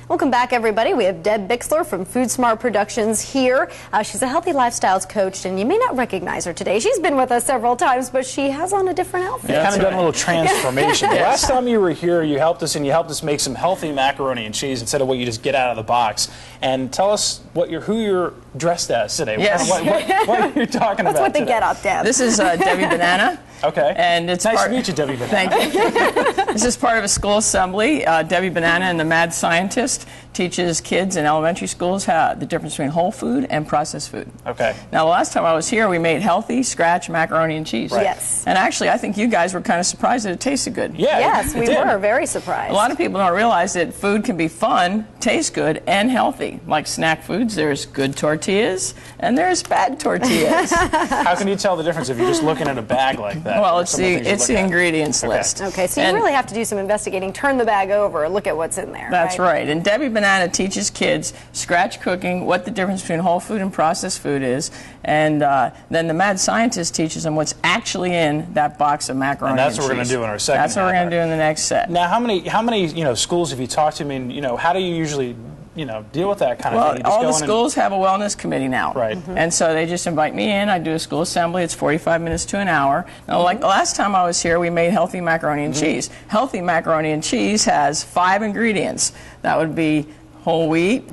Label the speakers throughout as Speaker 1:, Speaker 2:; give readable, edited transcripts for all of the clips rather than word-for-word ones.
Speaker 1: Welcome back, everybody. We have Deb Bixler from Food Smart Productions here. She's a healthy lifestyles coach, and you may not recognize her today. She's been with us several times, but she has on a different outfit.
Speaker 2: Yeah, kind of done a little transformation. The last time you were here, you helped us make some healthy macaroni and cheese instead of what you just get out of the box. And tell us who you're dressed as today.
Speaker 3: Yes.
Speaker 2: What are you talking about?
Speaker 1: That's what they
Speaker 2: today?
Speaker 1: get up, Deb.
Speaker 3: This is Debbie Banana.
Speaker 2: Okay.
Speaker 3: And it's
Speaker 2: nice to meet you, Debbie Banana.
Speaker 3: Thank you. This is part of a school assembly. Debbie Banana and the Mad Scientist teaches kids in elementary schools the difference between whole food and processed food.
Speaker 2: Okay.
Speaker 3: Now, the last time I was here, we made healthy scratch macaroni and cheese.
Speaker 1: Right. Yes.
Speaker 3: And actually, I think you guys were kind of surprised that it tasted good.
Speaker 2: Yeah.
Speaker 1: Yes, we were very surprised.
Speaker 3: A lot of people don't realize that food can be fun, taste good, and healthy. Like snack foods, there's good tortillas and there's bad tortillas.
Speaker 2: How can you tell the difference if you're just looking at a bag like that?
Speaker 3: Well, it's the ingredients list.
Speaker 1: Okay, so you really have to do some investigating. Turn the bag over, look at what's in there.
Speaker 3: That's right. And Debbie Banana teaches kids scratch cooking, what the difference between whole food and processed food is, and then the Mad Scientist teaches them what's actually in that box of macaroni and
Speaker 2: that's
Speaker 3: cheese.
Speaker 2: what we're going to do in our second.
Speaker 3: That's what we're going to do in the next set.
Speaker 2: Now, how many schools have you talked to? I mean, how do you usually deal with that kind of thing?
Speaker 3: Well, all the schools have a wellness committee now.
Speaker 2: Right.
Speaker 3: And so they just invite me in. I do a school assembly. It's 45 minutes to an hour. Now, like the last time I was here, we made healthy macaroni and cheese. Healthy macaroni and cheese has 5 ingredients. That would be whole wheat,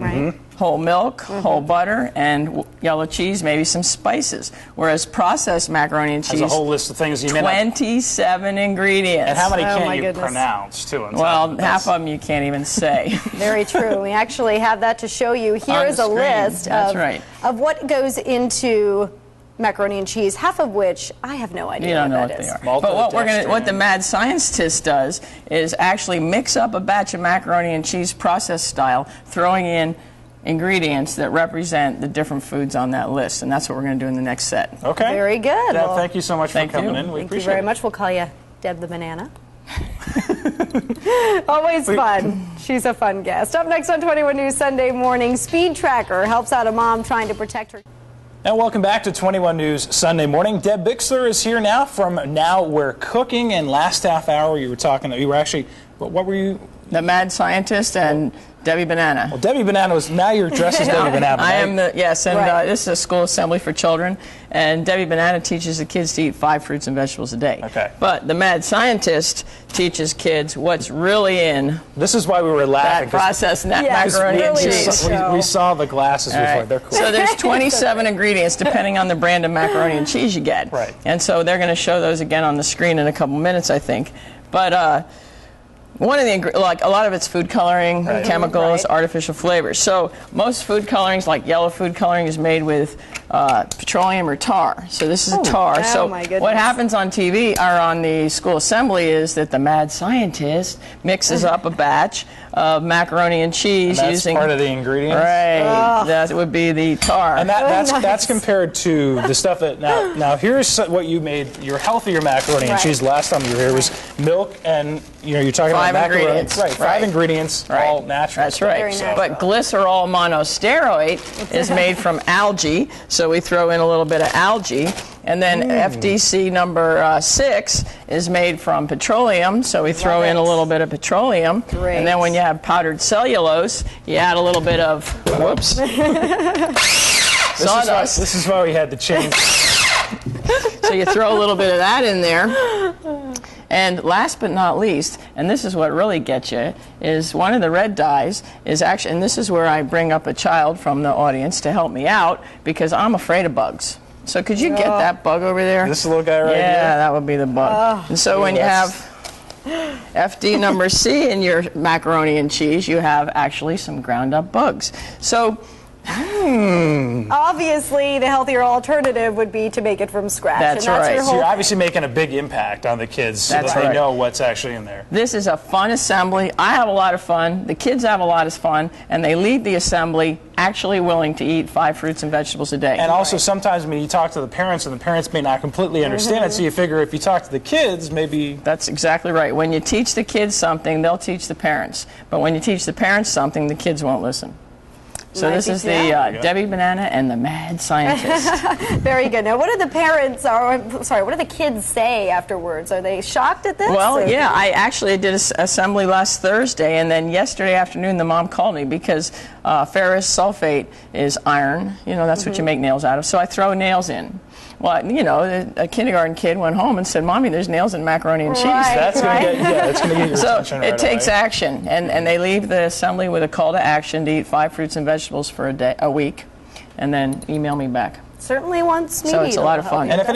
Speaker 3: whole milk, whole butter, and yellow cheese, maybe some spices. Whereas processed macaroni and cheese
Speaker 2: has a whole list of things.
Speaker 3: 27 ingredients.
Speaker 2: And how many can you pronounce, too?
Speaker 3: Well, half of them you can't even say.
Speaker 1: Very true. We actually have that to show you. Here is a list of what goes into macaroni and cheese, half of which I have no idea
Speaker 3: what
Speaker 1: that
Speaker 3: they
Speaker 1: is.
Speaker 3: are. But what the Mad Scientist does is actually mix up a batch of macaroni and cheese processed style, throwing in ingredients that represent the different foods on that list, and that's what we're going to do in the next set.
Speaker 2: Okay.
Speaker 1: Very good.
Speaker 2: Deb, thank you so much for coming in.
Speaker 1: Thank you very much. We'll call you Deb the Banana. Always fun. She's a fun guest. Up next on 21 News Sunday Morning, Speed Tracker helps out a mom trying to protect her.
Speaker 2: And welcome back to 21 News Sunday Morning. Deb Bixler is here now from Now We're Cooking. And last half hour you were actually, what were you?
Speaker 3: The Mad Scientist and Debbie Banana.
Speaker 2: Well, Debbie Banana now you're dressed as Debbie Banana.
Speaker 3: I am this is a school assembly for children, and Debbie Banana teaches the kids to eat 5 fruits and vegetables a day.
Speaker 2: Okay.
Speaker 3: But the Mad Scientist teaches kids what's really in.
Speaker 2: This is why we were laughing.
Speaker 3: That processed macaroni and cheese.
Speaker 2: We saw the glasses before. They're cool.
Speaker 3: So there's 27 ingredients depending on the brand of macaroni and cheese you get.
Speaker 2: Right.
Speaker 3: And so they're going to show those again on the screen in a couple minutes, I think. But one of the a lot of it's food coloring, chemicals, artificial flavors. So most food colorings, like yellow food coloring, is made with petroleum or tar. So this is a tar. So what happens on TV or on the school assembly is that the Mad Scientist mixes up a batch of macaroni and cheese using
Speaker 2: part of the ingredients.
Speaker 3: Right. That would be the tar.
Speaker 2: And that's compared to the stuff that now here's what you made your healthier macaroni and cheese last time you were here was milk and you're talking about
Speaker 3: 5 ingredients.
Speaker 2: Right, 5 ingredients, all natural.
Speaker 3: That's right. But glycerol monosteroid is made from algae, so we throw in a little bit of algae. And then FDC number 6 is made from petroleum, so we throw in a little bit of petroleum.
Speaker 1: Great.
Speaker 3: And then when you have powdered cellulose, you add a little bit of, sawdust.
Speaker 2: This is why we had to change.
Speaker 3: So you throw a little bit of that in there. And last but not least, and this is what really gets you, is one of the red dyes is actually, and this is where I bring up a child from the audience to help me out, because I'm afraid of bugs. So could you get that bug over there?
Speaker 2: This little guy right here?
Speaker 3: Yeah, that would be the bug. And so when you have FD number C in your macaroni and cheese, you have actually some ground up bugs. So
Speaker 1: obviously, the healthier alternative would be to make it from scratch.
Speaker 3: That's
Speaker 1: and
Speaker 3: right.
Speaker 2: So you're obviously making a big impact on the kids so that they know what's actually in there.
Speaker 3: This is a fun assembly. I have a lot of fun. The kids have a lot of fun. And they leave the assembly actually willing to eat 5 fruits and vegetables a day.
Speaker 2: And also sometimes when you talk to the parents, and the parents may not completely understand it, so you figure if you talk to the kids, maybe...
Speaker 3: That's exactly right. When you teach the kids something, they'll teach the parents. But when you teach the parents something, the kids won't listen. So this is the Debbie Banana and the Mad Scientist.
Speaker 1: Very good. Now, what do the parents, what do the kids say afterwards? Are they shocked at this?
Speaker 3: Well, yeah, I actually did an assembly last Thursday, and then yesterday afternoon the mom called me because ferrous sulfate is iron. You know, that's what you make nails out of. So I throw nails in. Well, you know, a kindergarten kid went home and said, "Mommy, there's nails in macaroni and cheese."
Speaker 2: That's going to get your attention right
Speaker 3: it takes action, and they leave the assembly with a call to action to eat 5 fruits and vegetables for a week, and then email me back.
Speaker 1: Certainly wants me.
Speaker 3: So it's a lot of fun.
Speaker 2: And if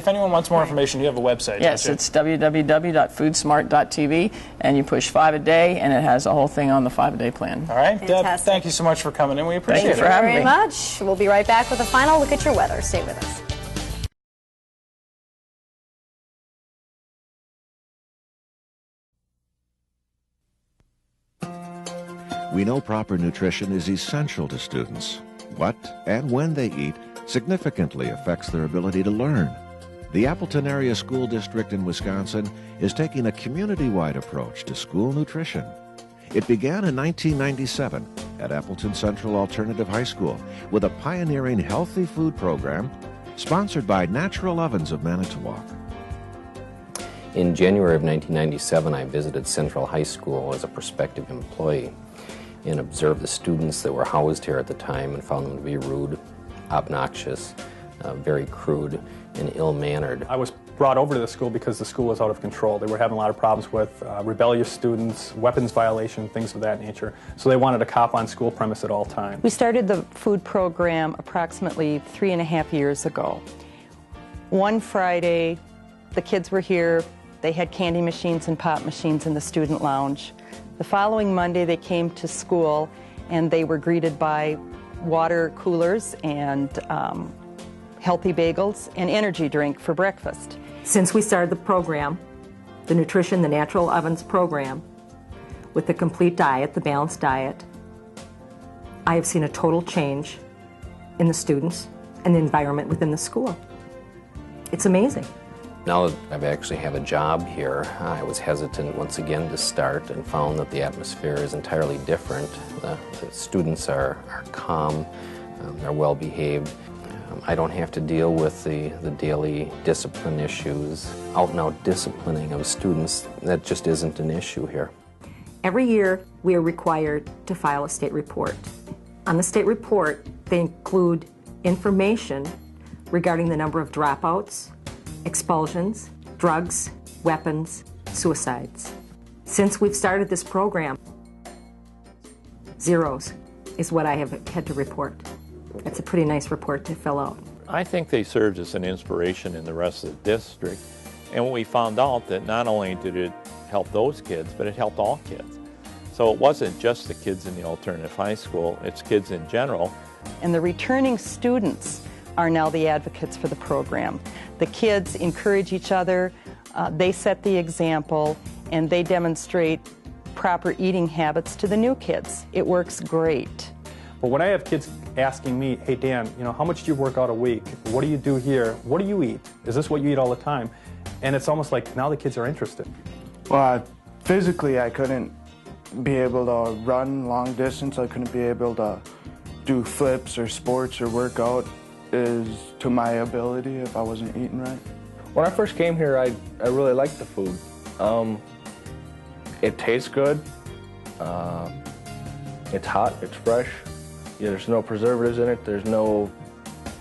Speaker 2: anyone wants more information, you have a website.
Speaker 3: Yes, it's www.foodsmart.tv, and you push 5 a day, and it has a whole thing on the 5-a-day plan.
Speaker 2: All right, Deb, thank you so much for coming in. We appreciate it.
Speaker 3: Thank you for having me.
Speaker 1: Very much. We'll be right back with a final look at your weather. Stay with us.
Speaker 4: We know proper nutrition is essential to students. What and when they eat significantly affects their ability to learn. The Appleton Area School District in Wisconsin is taking a community-wide approach to school nutrition. It began in 1997 at Appleton Central Alternative High School with a pioneering healthy food program sponsored by Natural Ovens of Manitowoc.
Speaker 5: In January of 1997, I visited Central High School as a prospective employee and observed the students that were housed here at the time and found them to be rude, obnoxious, very crude, and ill-mannered.
Speaker 6: I was brought over to the school because the school was out of control. They were having a lot of problems with rebellious students, weapons violation, things of that nature. So they wanted a cop on school premise at all times.
Speaker 7: We started the food program approximately 3.5 years ago. One Friday, the kids were here. They had candy machines and pop machines in the student lounge. The following Monday, they came to school and they were greeted by water coolers and healthy bagels and energy drink for breakfast.
Speaker 8: Since we started the program, the Nutrition, the Natural Ovens program, with the complete diet, the balanced diet, I have seen a total change in the students and the environment within the school. It's amazing.
Speaker 5: Now that I actually have a job here, I was hesitant once again to start and found that the atmosphere is entirely different. The students are calm, they're well behaved. I don't have to deal with the daily discipline issues, out and out disciplining of students. That just isn't an issue here.
Speaker 8: Every year we are required to file a state report. On the state report, they include information regarding the number of dropouts, expulsions, drugs, weapons, suicides. Since we've started this program, zeros is what I have had to report. It's a pretty nice report to fill out.
Speaker 9: I think they served as an inspiration in the rest of the district. And we found out that not only did it help those kids, but it helped all kids. So it wasn't just the kids in the alternative high school, it's kids in general.
Speaker 7: And the returning students are now the advocates for the program. The kids encourage each other, they set the example, and they demonstrate proper eating habits to the new kids. It works great.
Speaker 6: But when I have kids asking me, "Hey Dan, you know, how much do you work out a week? What do you do here? What do you eat? Is this what you eat all the time?" And it's almost like now the kids are interested.
Speaker 10: Well, physically I couldn't be able to run long distance. I couldn't be able to do flips or sports or work out is to my ability if I wasn't eating right.
Speaker 11: When I first came here, I really liked the food. It tastes good. It's hot, it's fresh. Yeah, there's no preservatives in it. There's no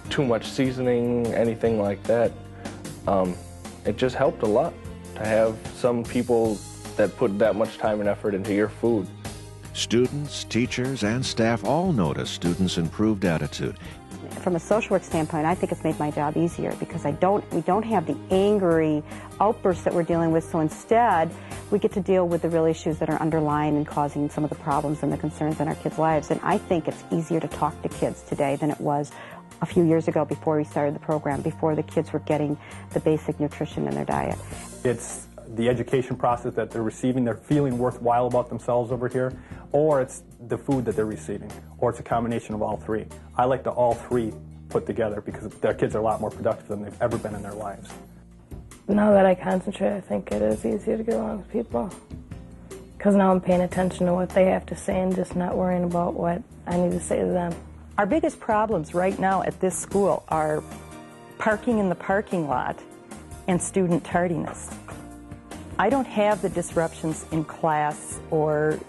Speaker 11: too much seasoning, anything like that. It just helped a lot to have some people that put that much time and effort into your food.
Speaker 4: Students, teachers, and staff all notice students' improved attitude.
Speaker 12: From a social work standpoint, I think it's made my job easier because we don't have the angry outbursts that we're dealing with, so instead we get to deal with the real issues that are underlying and causing some of the problems and the concerns in our kids' lives. And I think it's easier to talk to kids today than it was a few years ago before we started the program, before the kids were getting the basic nutrition in their diet.
Speaker 6: It's the education process that they're receiving, they're feeling worthwhile about themselves over here, or it's the food that they're receiving, or it's a combination of all three. I like to all three put together because their kids are a lot more productive than they've ever been in their lives.
Speaker 13: Now that I concentrate, I think it is easier to get along with people because now I'm paying attention to what they have to say and just not worrying about what I need to say to them.
Speaker 7: Our biggest problems right now at this school are parking in the parking lot and student tardiness. I don't have the disruptions in class or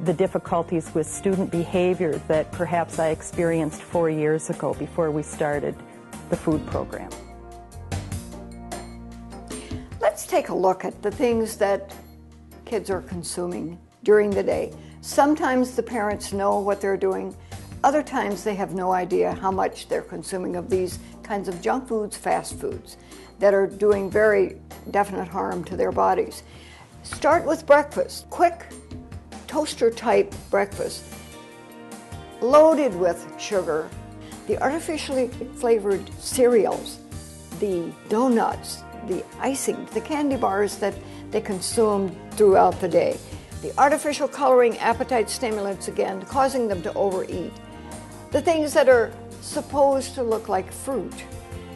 Speaker 7: the difficulties with student behavior that perhaps I experienced 4 years ago before we started the food program.
Speaker 14: Let's take a look at the things that kids are consuming during the day. Sometimes the parents know what they're doing. Other times they have no idea how much they're consuming of these kinds of junk foods, fast foods, that are doing very definite harm to their bodies. Start with breakfast. Quick, toaster-type breakfast, loaded with sugar. The artificially flavored cereals, the donuts, the icing, the candy bars that they consume throughout the day. The artificial coloring, appetite stimulants, again, causing them to overeat. The things that are supposed to look like fruit,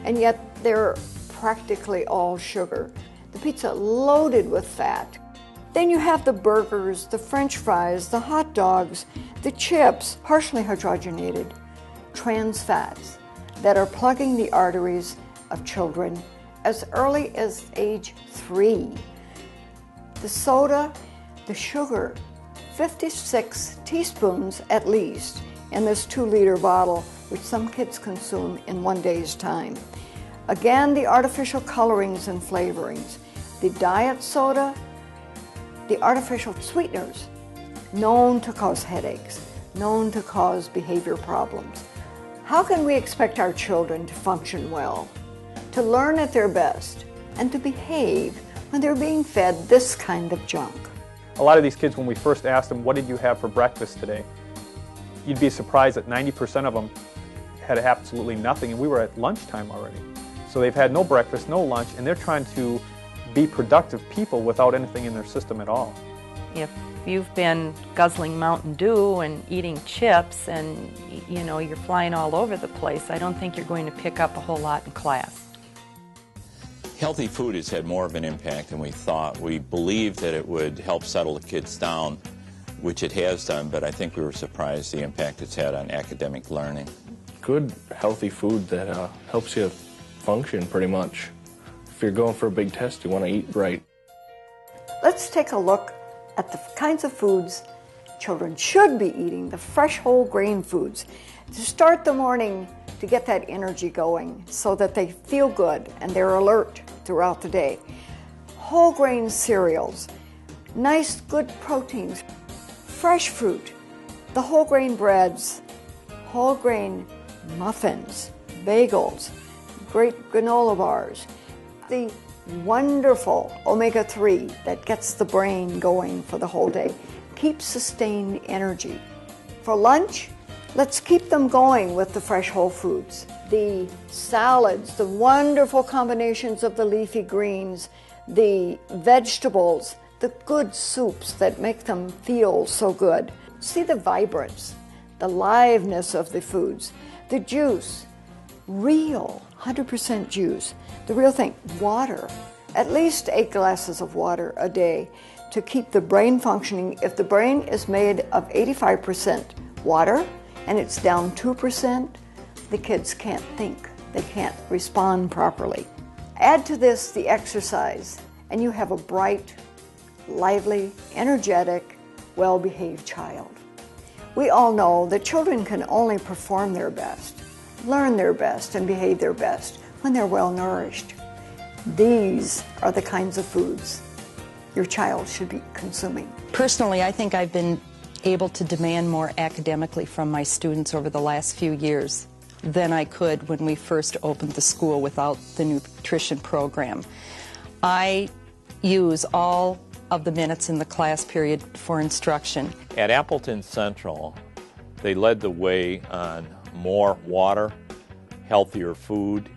Speaker 14: and yet they're practically all sugar. The pizza loaded with fat. Then you have the burgers, the French fries, the hot dogs, the chips, partially hydrogenated, trans fats that are plugging the arteries of children as early as age 3. The soda, the sugar, 56 teaspoons at least in this 2-liter bottle, which some kids consume in one day's time. Again, the artificial colorings and flavorings, the diet soda, the artificial sweeteners, known to cause headaches, known to cause behavior problems. How can we expect our children to function well, to learn at their best, and to behave when they're being fed this kind of junk?
Speaker 6: A lot of these kids, when we first asked them, what did you have for breakfast today? You'd be surprised that 90% of them had absolutely nothing, and we were at lunchtime already. So they've had no breakfast, no lunch, and they're trying to be productive people without anything in their system at all.
Speaker 7: If you've been guzzling Mountain Dew and eating chips and you're flying all over the place, I don't think you're going to pick up a whole lot in class.
Speaker 15: Healthy food has had more of an impact than we thought. We believed that it would help settle the kids down, which it has done, but I think we were surprised the impact it's had on academic learning.
Speaker 11: Good, healthy food that helps you function pretty much. If you're going for a big test, you want to eat right.
Speaker 14: Let's take a look at the kinds of foods children should be eating, the fresh whole grain foods, to start the morning, to get that energy going so that they feel good and they're alert throughout the day. Whole grain cereals, nice good proteins, fresh fruit, the whole grain breads, whole grain muffins, bagels, great granola bars, the wonderful omega-3 that gets the brain going for the whole day, keeps sustained energy. For lunch, let's keep them going with the fresh whole foods, the salads, the wonderful combinations of the leafy greens, the vegetables, the good soups that make them feel so good. See the vibrance, the liveness of the foods, the juice, real 100% juice, the real thing, water, at least 8 glasses of water a day to keep the brain functioning. If the brain is made of 85% water and it's down 2%, the kids can't think, they can't respond properly. Add to this the exercise, and you have a bright, lively, energetic, well-behaved child. We all know that children can only perform their best, learn their best, and behave their best when they're well-nourished. These are the kinds of foods your child should be consuming.
Speaker 7: Personally, I think I've been able to demand more academically from my students over the last few years than I could when we first opened the school without the nutrition program. I use all of the minutes in the class period for instruction.
Speaker 9: At Appleton Central, they led the way on more water, healthier food,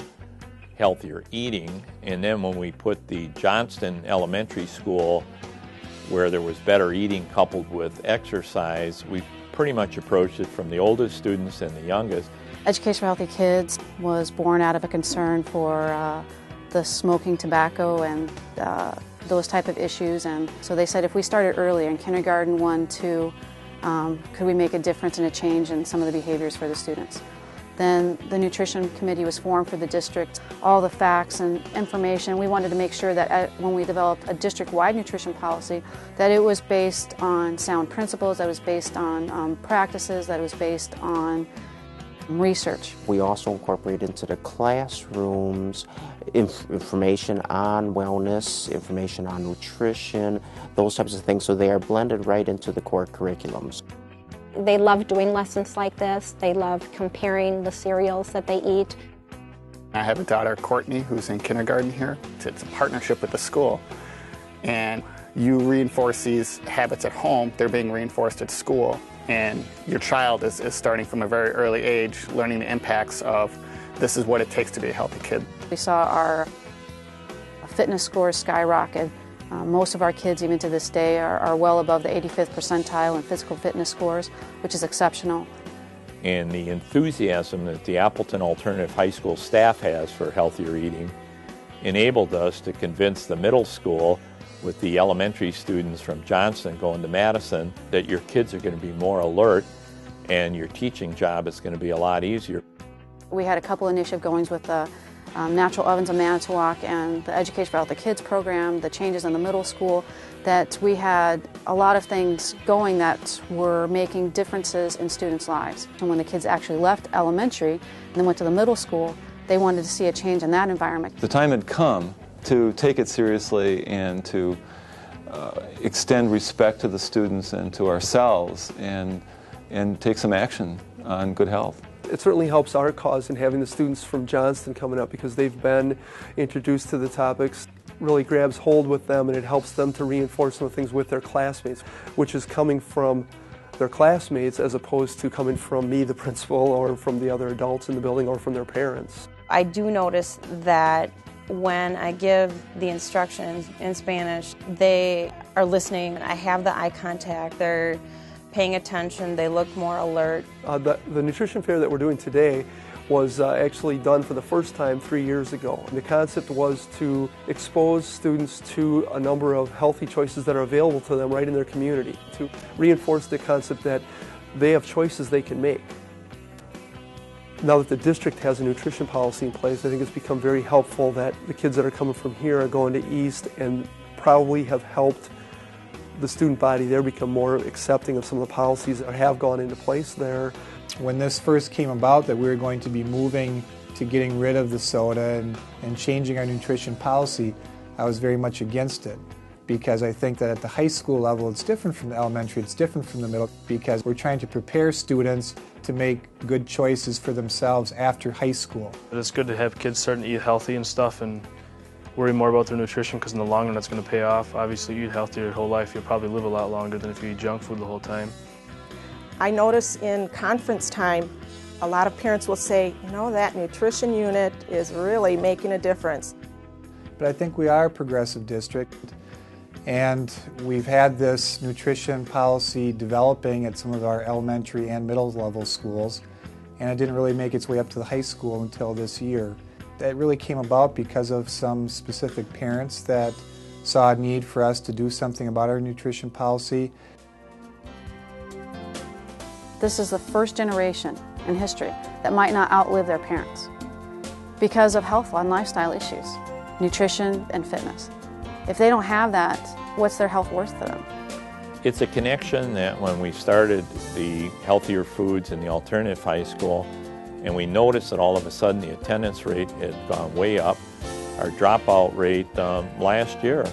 Speaker 9: healthier eating, and then when we put the Johnston Elementary School, where there was better eating coupled with exercise, we pretty much approached it from the oldest students and the youngest.
Speaker 16: Education for Healthy Kids was born out of a concern for the smoking tobacco and those type of issues. And so they said if we started earlier in kindergarten, 1, 2, could we make a difference and a change in some of the behaviors for the students. Then the nutrition committee was formed for the district. All the facts and information, we wanted to make sure that when we developed a district-wide nutrition policy, that it was based on sound principles, that it was based on practices, that it was based on research.
Speaker 17: We also incorporate into the classrooms information on wellness, information on nutrition, those types of things, so they are blended right into the core curriculums.
Speaker 18: They love doing lessons like this. They love comparing the cereals that they eat.
Speaker 19: I have a daughter, Courtney, who's in kindergarten here. It's a partnership with the school, and you reinforce these habits at home, they're being reinforced at school. And your child is starting from a very early age learning the impacts of this is what it takes to be a healthy kid.
Speaker 16: We saw our fitness scores skyrocket. Most of our kids, even to this day, are well above the 85th percentile in physical fitness scores, which is exceptional.
Speaker 9: And the enthusiasm that the Appleton Alternative High School staff has for healthier eating enabled us to convince the middle school with the elementary students from Johnston going to Madison that your kids are going to be more alert and your teaching job is going to be a lot easier.
Speaker 16: We had a couple initiative goings with the Natural Ovens of Manitowoc and the Education for Healthy Kids program, the changes in the middle school, that we had a lot of things going that were making differences in students' lives. And when the kids actually left elementary and then went to the middle school, they wanted to see a change in that environment.
Speaker 20: The time had come to take it seriously and to extend respect to the students and to ourselves and take some action on good health.
Speaker 21: It certainly helps our cause in having the students from Johnston coming up because they've been introduced to the topics, really grabs hold with them, and it helps them to reinforce some of the things with their classmates, which is coming from their classmates as opposed to coming from me, the principal, or from the other adults in the building or from their parents.
Speaker 22: I do notice that when I give the instructions in Spanish, they are listening. I have the eye contact. They're paying attention. They look more alert.
Speaker 21: The nutrition fair that we're doing today was actually done for the first time 3 years ago. And the concept was to expose students to a number of healthy choices that are available to them right in their community, to reinforce the concept that they have choices they can make. Now that the district has a nutrition policy in place, I think it's become very helpful that the kids that are coming from here are going to East and probably have helped the student body there become more accepting of some of the policies that have gone into place there.
Speaker 23: When this first came about that we were going to be moving to getting rid of the soda and changing our nutrition policy, I was very much against it, because I think that at the high school level it's different from the elementary, it's different from the middle, because we're trying to prepare students to make good choices for themselves after high school.
Speaker 24: It's good to have kids starting to eat healthy and stuff and worry more about their nutrition, because in the long run that's going to pay off. Obviously, you eat healthy your whole life, you'll probably live a lot longer than if you eat junk food the whole time.
Speaker 25: I notice in conference time, a lot of parents will say, you know, that nutrition unit is really making a difference.
Speaker 23: But I think we are a progressive district, and we've had this nutrition policy developing at some of our elementary and middle level schools, and it didn't really make its way up to the high school until this year. That really came about because of some specific parents that saw a need for us to do something about our nutrition policy.
Speaker 16: This is the first generation in history that might not outlive their parents because of healthful and lifestyle issues, nutrition and fitness. If they don't have that, what's their health worth to them?
Speaker 9: It's a connection that when we started the healthier foods in the alternative high school, and we noticed that all of a sudden the attendance rate had gone way up. Our dropout rate last year,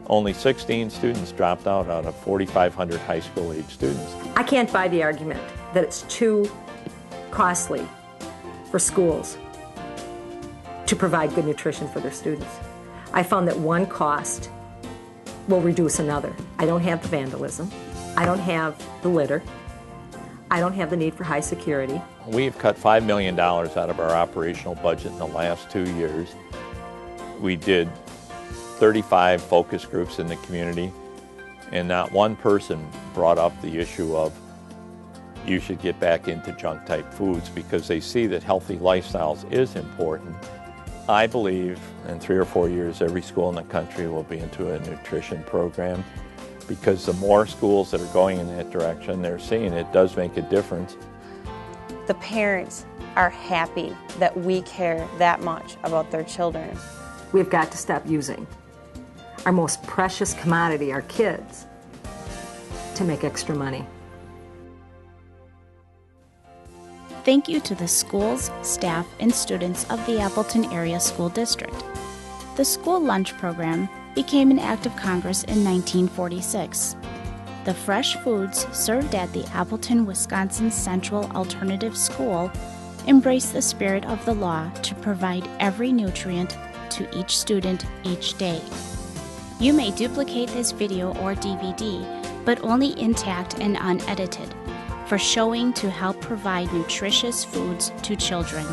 Speaker 9: only 16 students dropped out of 4,500 high school age students.
Speaker 8: I can't buy the argument that it's too costly for schools to provide good nutrition for their students. I found that one cost will reduce another. I don't have the vandalism. I don't have the litter. I don't have the need for high security.
Speaker 9: We've cut $5 million out of our operational budget in the last 2 years. We did 35 focus groups in the community, and not one person brought up the issue of you should get back into junk type foods, because they see that healthy lifestyles is important. I believe in 3 or 4 years, every school in the country will be into a nutrition program, because the more schools that are going in that direction, they're seeing it does make a difference.
Speaker 22: The parents are happy that we care that much about their children.
Speaker 8: We've got to stop using our most precious commodity, our kids, to make extra money.
Speaker 1: Thank you to the schools, staff, and students of the Appleton Area School District. The school lunch program became an act of Congress in 1946. The fresh foods served at the Appleton, Wisconsin Central Alternative School embrace the spirit of the law to provide every nutrient to each student each day. You may duplicate this video or DVD, but only intact and unedited, for showing to help provide nutritious foods to children.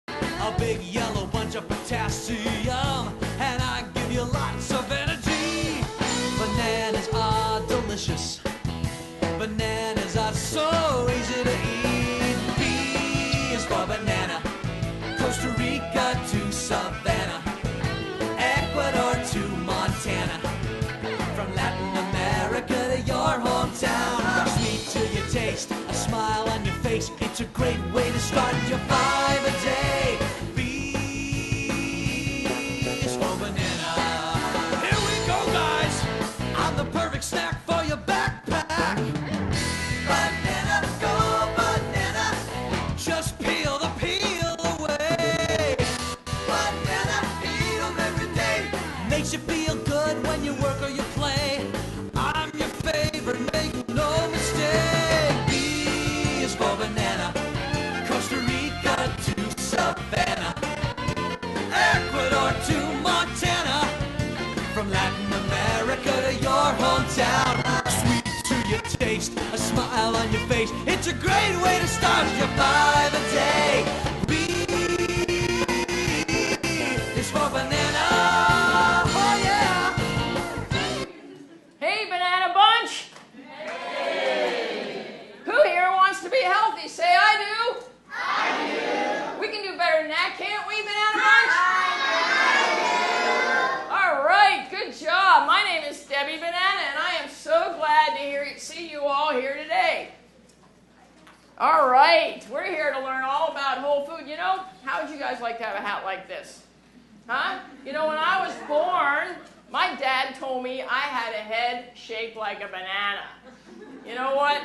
Speaker 2: A big yellow bunch of potassium, and I give you lots of energy. Bananas are delicious. Bananas are so easy to eat. B is for banana. Costa Rica to Savannah, Ecuador to Montana, from Latin America to your hometown. Sweet till you taste, a smile on your face. It's a great way to start your 5 a day. B is for banana. Here we go, guys. I'm the perfect snack for your backpack. Banana, go banana. Just peel the peel away. Banana, eat 'em every day. Makes you feel good when you work or you play. I'm your favorite, make no mistake. B is for banana. Costa Rica to Savannah, Ecuador to Montana, from Latin America to your hometown. Sweet to your taste, a smile on your face. It's a great way to start your 5 a day. B is for banana. Oh yeah.
Speaker 3: Hey, Banana Bunch! Hey. Who here wants to be healthy? Say I do. I do. We can do better than that, can't we, Banana Bunch? I do. All right, good job. My name is Debbie Banana, and I am so glad to see you all here today. All right, we're here to learn all about whole food. You know, how would you guys like to have a hat like this? Huh? You know, when I was born, my dad told me I had a head shaped like a banana. You know what?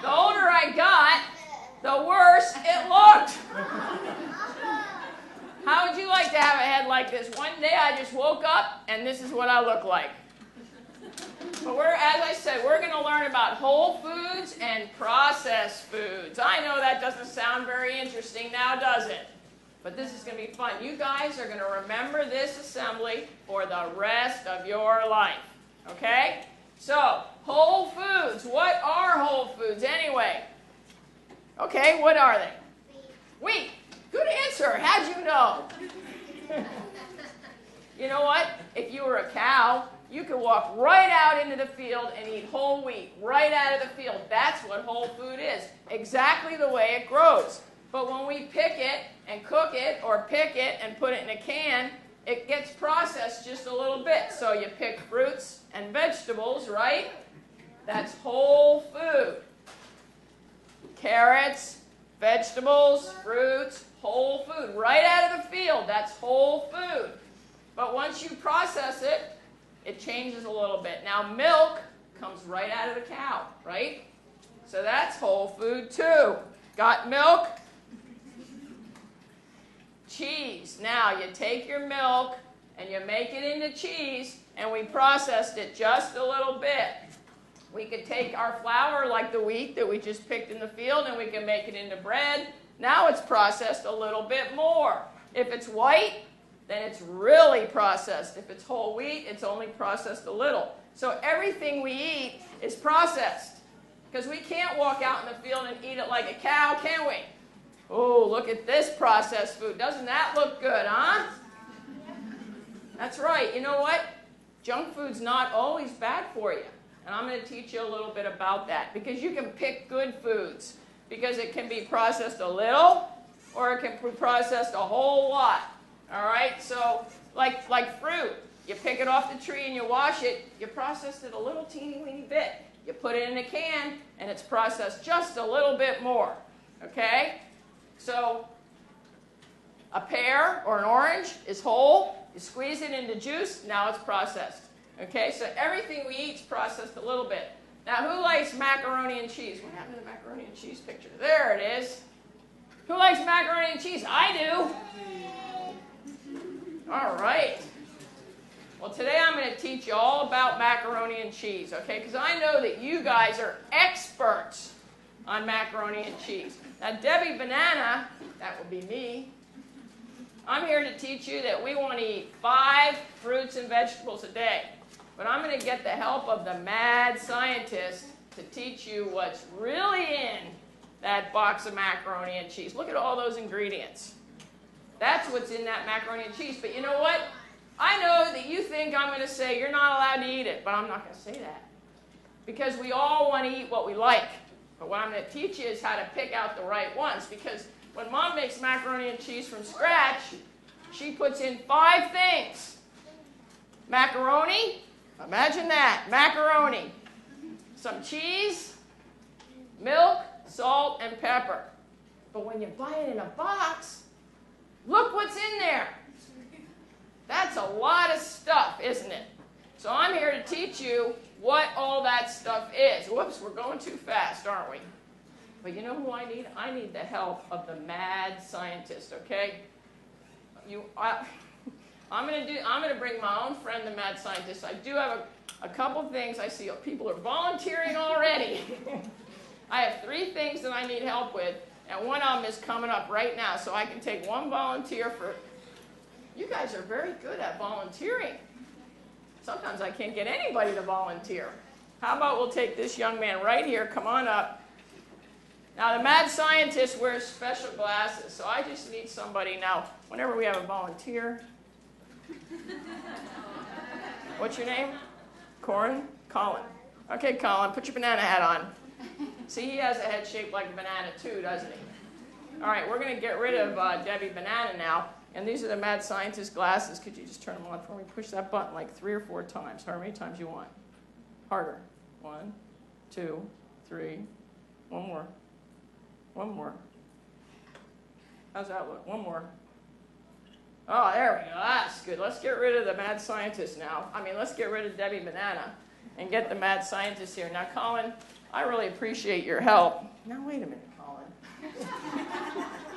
Speaker 3: The older I got, the worse it looked. How would you like to have a head like this? One day I just woke up and this is what I look like. But as I said, we're going to learn about whole foods and processed foods. I know that doesn't sound very interesting now, does it? But this is going to be fun. You guys are going to remember this assembly for the rest of your life. Okay? So, whole foods. What are whole foods anyway? Okay, what are they? Wheat. Good answer. How'd you know? You know what? If you were a cow, you could walk right out into the field and eat whole wheat right out of the field. That's what whole food is. Exactly the way it grows. But when we pick it and cook it or pick it and put it in a can, it gets processed just a little bit. So you pick fruits and vegetables, right? That's whole food. Carrots, vegetables, fruits, whole food. Right out of the field, that's whole food. But once you process it, it changes a little bit. Now milk comes right out of the cow, right? So that's whole food too. Got milk? Cheese. Now you take your milk and you make it into cheese, and we processed it just a little bit. We could take our flour, like the wheat that we just picked in the field, and we can make it into bread. Now it's processed a little bit more. If it's white, then it's really processed. If it's whole wheat, it's only processed a little. So everything we eat is processed. Because we can't walk out in the field and eat it like a cow, can we? Oh, look at this processed food. Doesn't that look good, huh? That's right. You know what? Junk food's not always bad for you. And I'm going to teach you a little bit about that. Because you can pick good foods. Because it can be processed a little, or it can be processed a whole lot. All right? So, like fruit. You pick it off the tree and you wash it. You processed it a little teeny weeny bit. You put it in a can, and it's processed just a little bit more. Okay? So, a pear or an orange is whole. You squeeze it into juice, now it's processed. Okay, so everything we eat is processed a little bit. Now, who likes macaroni and cheese? What happened to the macaroni and cheese picture? There it is. Who likes macaroni and cheese? I do. All right. Well, today I'm going to teach you all about macaroni and cheese, okay? Because I know that you guys are experts on macaroni and cheese. Now, Debbie Banana, that would be me, I'm here to teach you that we want to eat 5 fruits and vegetables a day. But I'm going to get the help of the mad scientist to teach you what's really in that box of macaroni and cheese. Look at all those ingredients. That's what's in that macaroni and cheese. But you know what? I know that you think I'm going to say you're not allowed to eat it, but I'm not going to say that. Because we all want to eat what we like. But what I'm going to teach you is how to pick out the right ones. Because when Mom makes macaroni and cheese from scratch, she puts in 5 things. Macaroni, imagine that, macaroni. Some cheese, milk, salt, and pepper. But when you buy it in a box, look what's in there. That's a lot of stuff, isn't it? So I'm here to teach you what all that stuff is. Whoops, we're going too fast, aren't we? But you know who I need? I need the help of the mad scientist, okay? I'm going to bring my own friend, the mad scientist. I do have a couple things. I see people are volunteering already. I have 3 things that I need help with, and one of them is coming up right now, so I can take one volunteer for... You guys are very good at volunteering. Sometimes I can't get anybody to volunteer. How about we'll take this young man right here. Come on up. Now, the mad scientist wears special glasses, so I just need somebody. Now, whenever we have a volunteer... What's your name? Colin? Okay, Colin, put your banana hat on. See, he has a head shaped like a banana too, doesn't he? All right, we're going to get rid of Debbie Banana now. And these are the mad scientist glasses. Could you just turn them on for me? Push that button like 3 or 4 times. However many times you want. Harder. 1, 2, 3. One more. One more. How's that look? One more. Oh, there we go. That's good. Let's get rid of the mad scientist now. Let's get rid of Debbie Banana and get the mad scientist here. Now, Colin, I really appreciate your help. Now, wait a minute, Colin.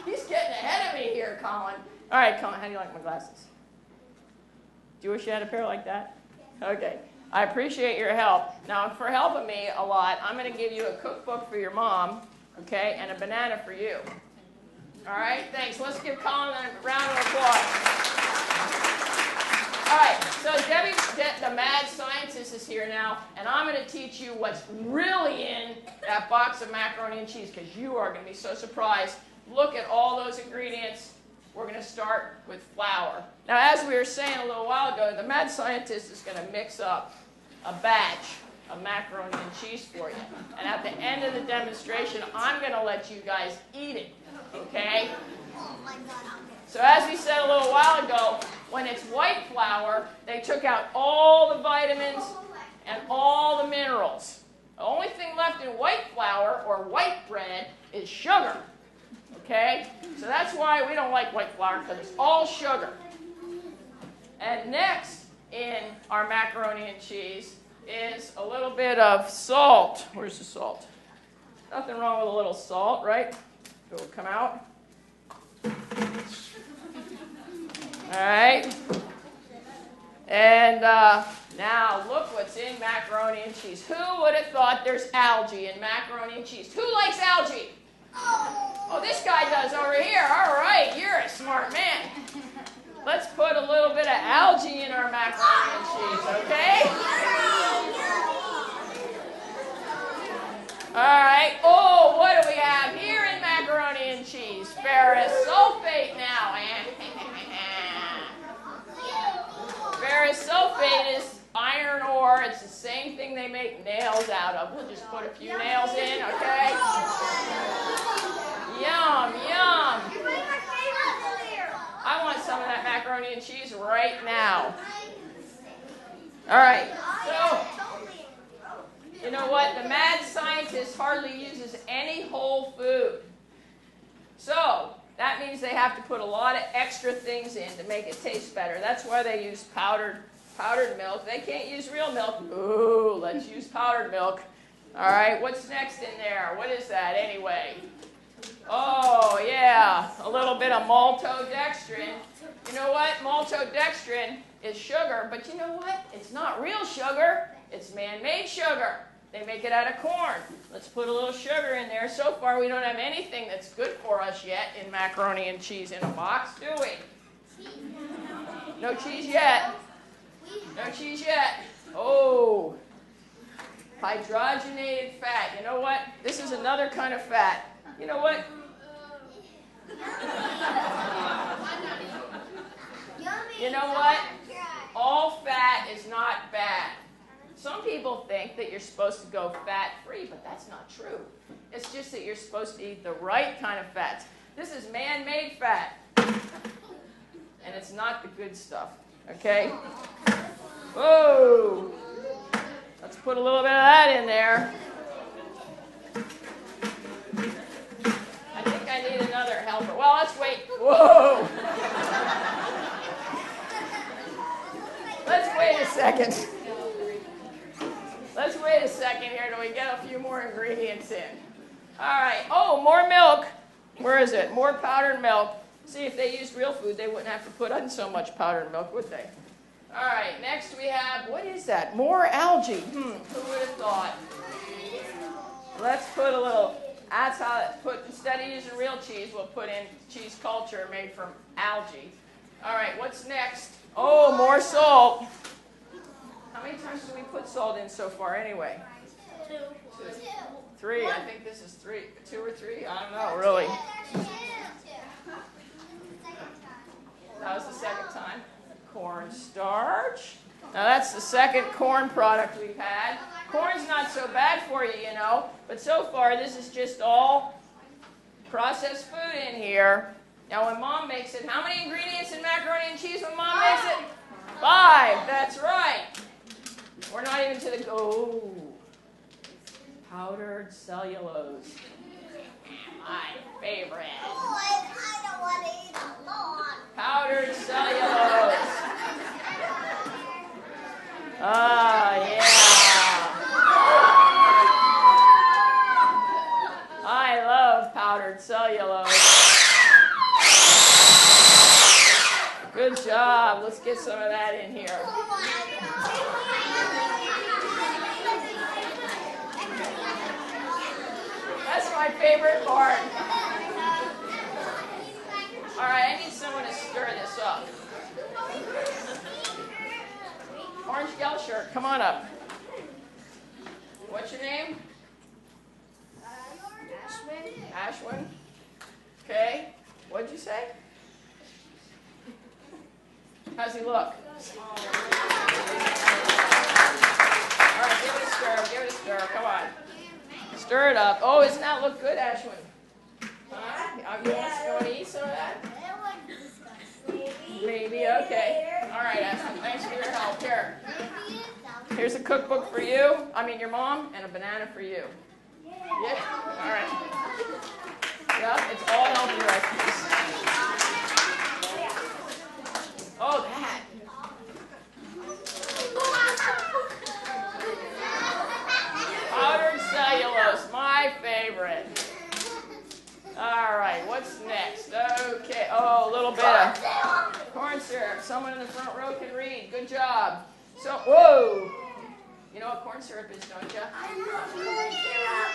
Speaker 3: He's getting ahead of me here, Colin. All right, Colin, how do you like my glasses? Do you wish you had a pair like that? Okay. I appreciate your help. Now, for helping me a lot, I'm going to give you a cookbook for your mom, okay, and a banana for you. All right, thanks. Let's give Colin a round of applause. All right, so Debbie, the mad scientist, is here now, and I'm going to teach you what's really in that box of macaroni and cheese, because you are going to be so surprised. Look at all those ingredients. We're going to start with flour. Now, as we were saying a little while ago, the mad scientist is going to mix up a batch of macaroni and cheese for you. And at the end of the demonstration, I'm going to let you guys eat it, okay? So as we said a little while ago, when it's white flour, they took out all the vitamins and all the minerals. The only thing left in white flour or white bread is sugar. Okay? So that's why we don't like white flour, because it's all sugar. And next in our macaroni and cheese is a little bit of salt. Where's the salt? Nothing wrong with a little salt, right? It will come out. All right. And now look what's in macaroni and cheese. Who would have thought there's algae in macaroni and cheese? Who likes algae? Oh, this guy does over here. All right, you're a smart man. Let's put a little bit of algae in our macaroni and cheese, okay? All phosphate is iron ore. It's the same thing they make nails out of. We'll just put a few nails in, okay? Yum, yum. I want some of that macaroni and cheese right now. All right, so, you know what? The mad scientist hardly uses any whole food. So, that means they have to put a lot of extra things in to make it taste better. That's why they use powdered milk. They can't use real milk. Ooh, let's use powdered milk. All right, what's next in there? What is that anyway? Oh, yeah, a little bit of maltodextrin. You know what? Maltodextrin is sugar, but you know what? It's not real sugar. It's man-made sugar. They make it out of corn. Let's put a little sugar in there. So far, we don't have anything that's good for us yet in macaroni and cheese in a box, do we? No cheese yet. No cheese yet. Oh, hydrogenated fat. You know what? This is another kind of fat. You know what? You know what? All fat is not bad. Some people think that you're supposed to go fat-free, but that's not true. It's just that you're supposed to eat the right kind of fats. This is man-made fat, and it's not the good stuff, okay? Whoa! Let's put a little bit of that in there. I think I need another helper. Well, let's wait. Whoa! Let's wait a second. Let's wait a second here till we get a few more ingredients in. All right. Oh, more milk. Where is it? More powdered milk. See, if they used real food, they wouldn't have to put in so much powdered milk, would they? All right. Next we have, what is that? More algae. Who would have thought? Let's put a little, that's how, instead of using real cheese, we'll put in cheese culture made from algae. All right. What's next? Oh, more salt. How many times do we put salt in so far anyway? Two. 3. I think this is 3. 2 or 3? I don't know, really. That was the second time. Cornstarch. Now that's the second corn product we've had. Corn's not so bad for you, you know. But so far, this is just all processed food in here. Now when Mom makes it, how many ingredients in macaroni and cheese when Mom makes it? 5. That's right. We're not even to the, oh, powdered cellulose. My favorite.
Speaker 2: I don't want to eat a lot.
Speaker 3: Powdered cellulose. Ah, yeah. I love powdered cellulose. Good job. Let's get some of that in here. That's my favorite part. All right, I need someone to stir this up. Orange yellow shirt, come on up. What's your name? Ashwin. Okay. What'd you say? How's he look? All right, give it a stir. Give it a stir. Come on. Stir it up. Oh, doesn't that look good, Ashwin? Huh? You want to eat some of that? Maybe. Okay. All right, Ashwin. Thanks for your help. Here. Here's a cookbook for you. I mean, your mom, and a banana for you. Yeah. All right. Yeah, it's all healthy recipes. Oh, that. Powdered cellulose, my favorite. All right, what's next? Okay, oh, a little bit of corn syrup. Someone in the front row can read. Good job. So, whoa. You know what corn syrup is, don't you?
Speaker 2: I know corn syrup.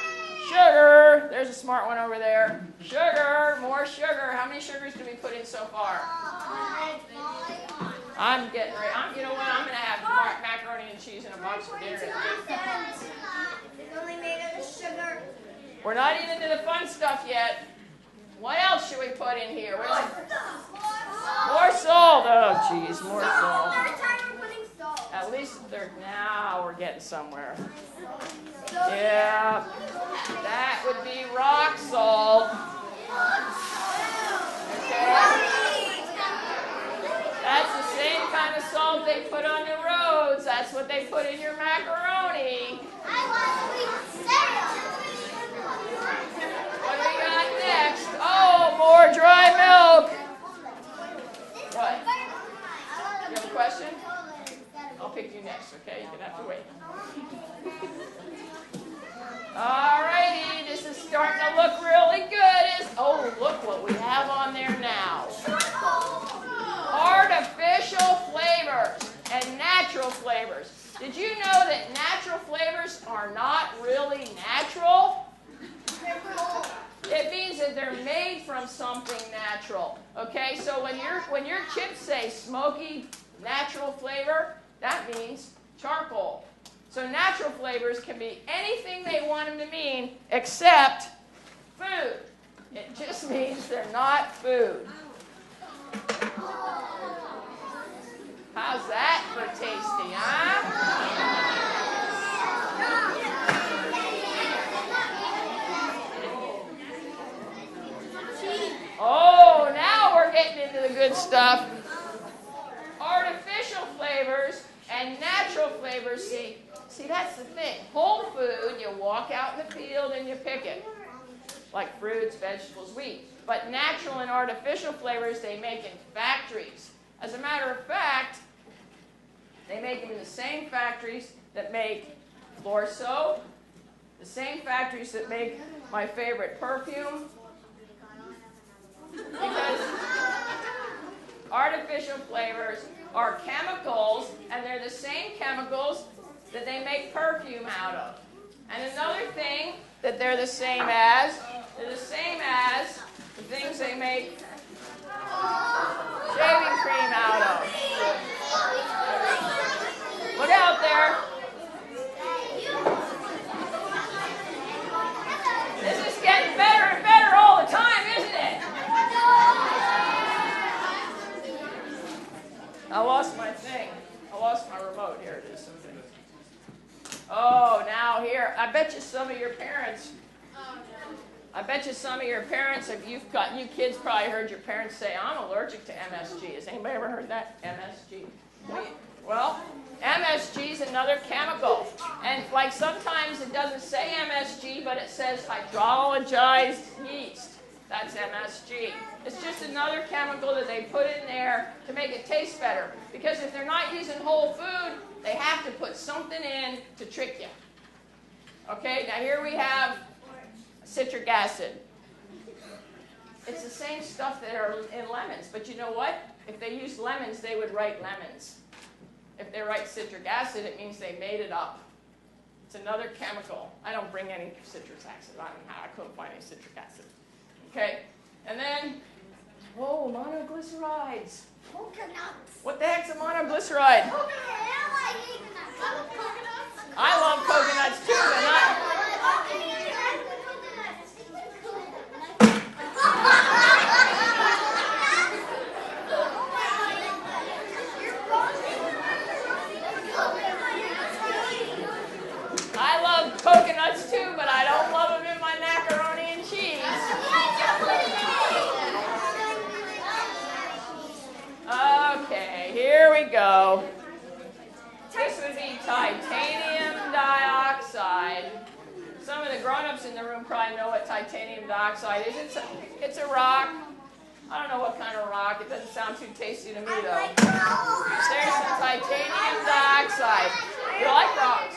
Speaker 3: Sugar. There's a smart one over there. Sugar, more sugar. How many sugars did we put in so far? I'm getting ready. You know what? I'm going to have macaroni and cheese in a box for dinner.
Speaker 2: It's only made of sugar.
Speaker 3: We're not even into the fun stuff yet. What else should we put in here? More salt. Oh, geez, more salt. Now we're getting somewhere. Yeah, that would be rock salt. Okay. That's the same kind of salt they put on the roads. That's what they put in your macaroni. What do we got next? Oh, more dry milk. What? You have a question? I'll pick you next, okay? You're going to have to wait. All righty, this is starting to look really good. Oh, look what we have on there now. Artificial flavors and natural flavors. Did you know that natural flavors are not really natural? It means that they're made from something natural. Okay, so when your chips say smoky natural flavor, that means charcoal. So natural flavors can be anything they want them to mean except food. It just means they're not food. How's that for tasty, huh? Oh, now we're getting into the good stuff. Artificial flavors and natural flavors, see, that's the thing. Whole food, you walk out in the field and you pick it, like fruits, vegetables, wheat. But natural and artificial flavors, they make in factories. As a matter of fact, they make them in the same factories that make floor soap, the same factories that make my favorite perfume. Because artificial flavors are chemicals, and they're the same chemicals that they make perfume out of. And another thing that they're the same as the things they make shaving cream out of. Look out there. This is getting better and better all the time, isn't it? I lost my thing. I lost my remote. Here it is. Oh, now here. I bet you some of your parents, if you kids probably heard your parents say, I'm allergic to MSG. Has anybody ever heard that? MSG? Well, MSG is another chemical. And like sometimes it doesn't say MSG, but it says hydrolyzed yeast. That's MSG. It's just another chemical that they put in there to make it taste better. Because if they're not using whole food, they have to put something in to trick you. Okay, now here we have citric acid. It's the same stuff that are in lemons, but you know what? If they used lemons, they would write lemons. If they write citric acid, it means they made it up. It's another chemical. I don't bring any citric acid. I don't know how. I couldn't find any citric acid. Okay, and then, whoa, monoglycerides. Coconuts. What the heck's a monoglyceride? I love coconuts too, but not. I love coconuts too, but I don't love them in my macaroni and cheese. Okay, here we go. This would be titanium dioxide. Some of the grown-ups in the room probably know what titanium dioxide is. It's a rock. I don't know what kind of rock. It doesn't sound too tasty to me, though. There's some titanium dioxide. You like rocks?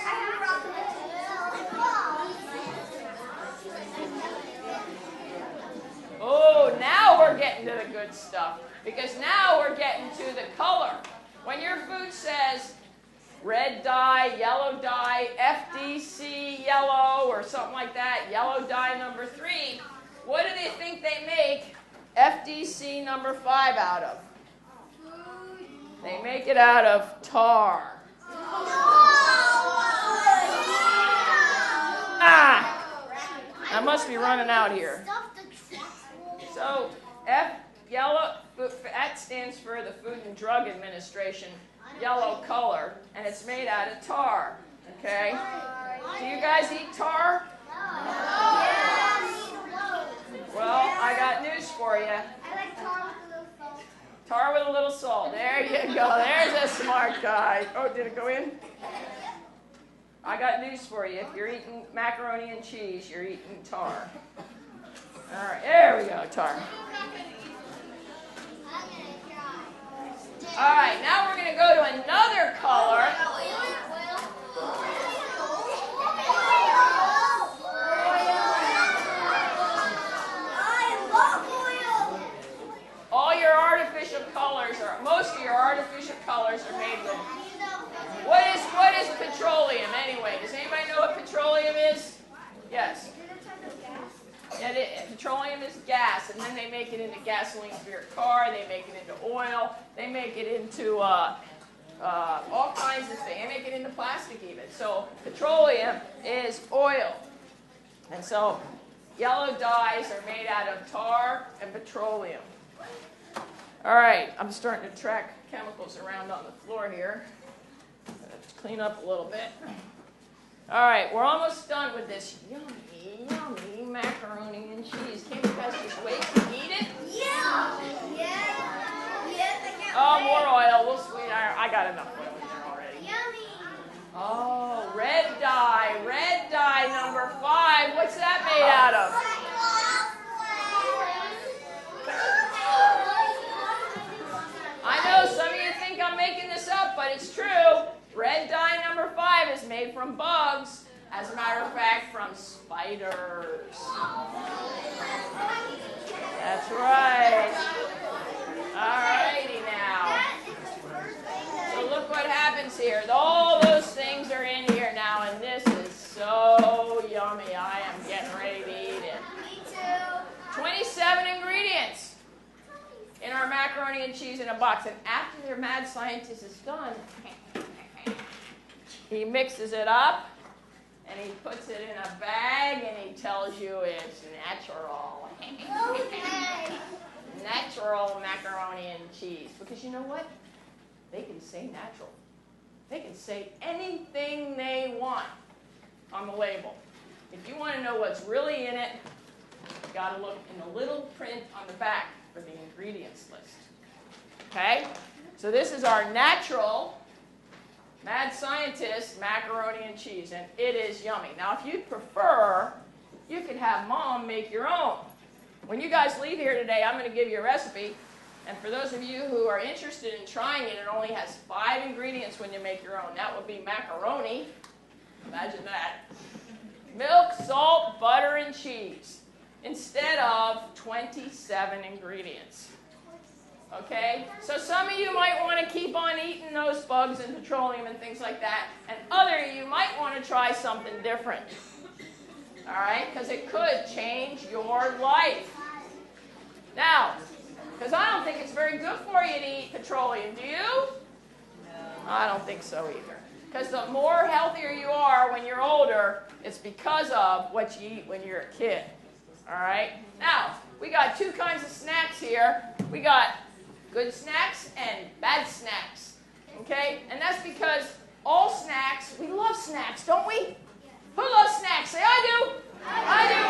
Speaker 3: Oh, now we're getting to the good stuff. Because now we're getting to the color. When your food says red dye, yellow dye, FDC yellow, or something like that, yellow dye number 3, what do they think they make FDC number 5 out of? They make it out of tar. Ah! I must be running out here. So, that stands for the Food and Drug Administration, yellow color, and it's made out of tar. Okay? Do you guys eat tar? Well, I got news for you. Tar with a little salt. There you go. There's a smart guy. Oh, did it go in? I got news for you. If you're eating macaroni and cheese, you're eating tar. All right, there we go, tar. All right, now we're going to go to another color. All your artificial colors, or most of your artificial colors, are made with. What is petroleum anyway? Does anybody know what petroleum is? Yes. Yeah, petroleum is gas, and then they make it into gasoline for your car. They make it into oil. They make it into all kinds of things. They make it into plastic even. So petroleum is oil, and so yellow dyes are made out of tar and petroleum. All right, I'm starting to track chemicals around on the floor here. Let's clean up a little bit. All right, we're almost done with this yummy, yummy macaroni and cheese. Can't you guys just wait to eat it? Yeah. Oh, more oil. We'll sweeten. I got enough oil in there already. Yummy. Oh, red dye number 5. What's that made out of? I know some of you think I'm making this up, but it's true. Red dye number 5 is made from bugs. As a matter of fact, from spiders. That's right. All righty now. So look what happens here. All those things are in here now, and this is so yummy. I am getting ready to eat it. Me too. 27 ingredients in our macaroni and cheese in a box. And after their mad scientist is done, he mixes it up, and he puts it in a bag, and he tells you it's natural. Natural macaroni and cheese. Because you know what? They can say natural. They can say anything they want on the label. If you want to know what's really in it, you got to look in the little print on the back for the ingredients list. Okay? So this is our natural Mad Scientist macaroni and cheese, and it is yummy. Now, if you prefer, you could have Mom make your own. When you guys leave here today, I'm going to give you a recipe, and for those of you who are interested in trying it, it only has 5 ingredients when you make your own. That would be macaroni, imagine that, milk, salt, butter, and cheese, instead of 27 ingredients. Okay? So some of you might want to keep on eating those bugs and petroleum and things like that, and other of you might want to try something different. All right? Because it could change your life. Now, because I don't think it's very good for you to eat petroleum, do you? No. I don't think so either. Because the more healthier you are when you're older, it's because of what you eat when you're a kid. All right? Now, we got 2 kinds of snacks here. We got good snacks and bad snacks. Okay? And that's because all snacks, we love snacks, don't we? Who loves snacks? Say, I do. I do.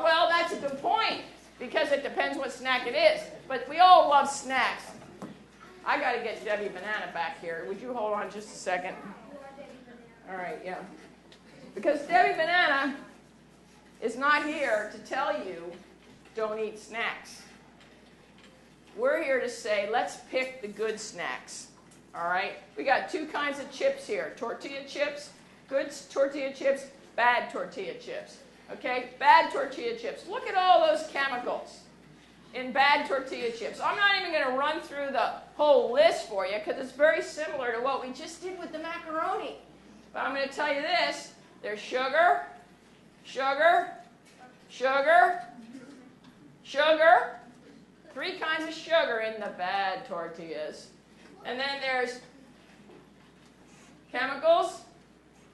Speaker 3: Well, that's a good point, because it depends what snack it is. But we all love snacks. I got to get Debbie Banana back here. Would you hold on just a second? All right, yeah. Because Debbie Banana is not here to tell you don't eat snacks. We're here to say let's pick the good snacks. All right? We got 2 kinds of chips here. Tortilla chips, good tortilla chips, bad tortilla chips. Okay? Bad tortilla chips. Look at all those chemicals in bad tortilla chips. I'm not even going to run through the whole list for you because it's very similar to what we just did with the macaroni. But I'm going to tell you this. There's sugar, sugar, sugar, sugar. 3 kinds of sugar in the bad tortillas. And then there's chemicals,